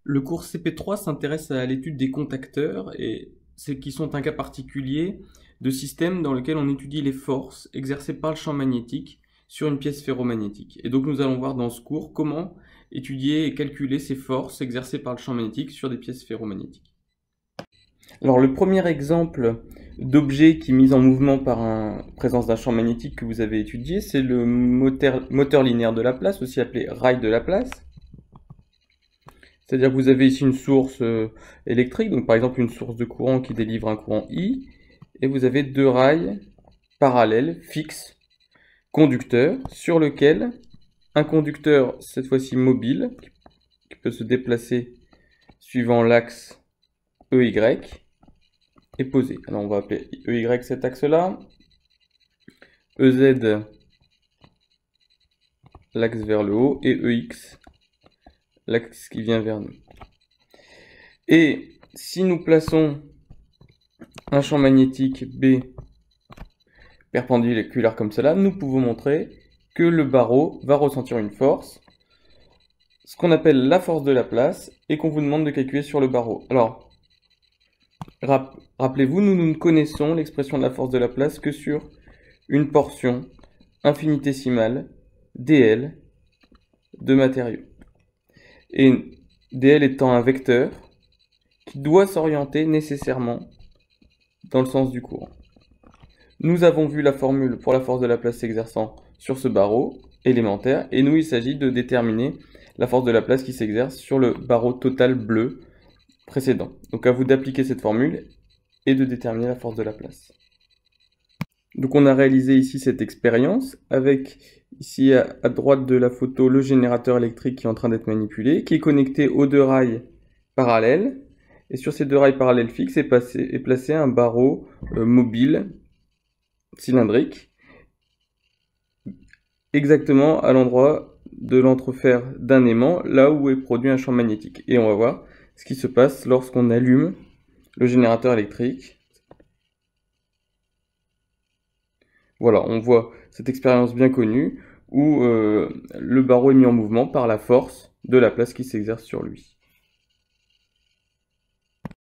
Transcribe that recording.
Le cours CP3 s'intéresse à l'étude des contacteurs et c'est qui sont un cas particulier de système dans lequel on étudie les forces exercées par le champ magnétique sur une pièce ferromagnétique. Et donc nous allons voir dans ce cours comment étudier et calculer ces forces exercées par le champ magnétique sur des pièces ferromagnétiques. Alors le premier exemple d'objet qui est mis en mouvement par la présence d'un champ magnétique que vous avez étudié, c'est le moteur linéaire de Laplace, aussi appelé rail de Laplace. C'est-à-dire que vous avez ici une source électrique, donc par exemple une source de courant qui délivre un courant I, et vous avez deux rails parallèles, fixes, conducteurs, sur lequel un conducteur, cette fois-ci mobile, qui peut se déplacer suivant l'axe EY, est posé. Alors on va appeler EY cet axe-là, EZ l'axe vers le haut, et EX l'axe qui vient vers nous. Et si nous plaçons un champ magnétique B perpendiculaire comme cela, nous pouvons montrer que le barreau va ressentir une force, ce qu'on appelle la force de Laplace, et qu'on vous demande de calculer sur le barreau. Alors, rappelez-vous, nous ne connaissons l'expression de la force de Laplace que sur une portion infinitésimale dl de matériau. Et dl étant un vecteur qui doit s'orienter nécessairement dans le sens du courant. Nous avons vu la formule pour la force de Laplace s'exerçant sur ce barreau élémentaire, et nous il s'agit de déterminer la force de Laplace qui s'exerce sur le barreau total bleu précédent. Donc à vous d'appliquer cette formule et de déterminer la force de Laplace. Donc on a réalisé ici cette expérience avec ici à droite de la photo le générateur électrique qui est en train d'être manipulé, qui est connecté aux deux rails parallèles, et sur ces deux rails parallèles fixes est placé un barreau mobile cylindrique exactement à l'endroit de l'entrefer d'un aimant, là où est produit un champ magnétique. Et on va voir ce qui se passe lorsqu'on allume le générateur électrique. Voilà, on voit cette expérience bien connue où le barreau est mis en mouvement par la force de Laplace qui s'exerce sur lui.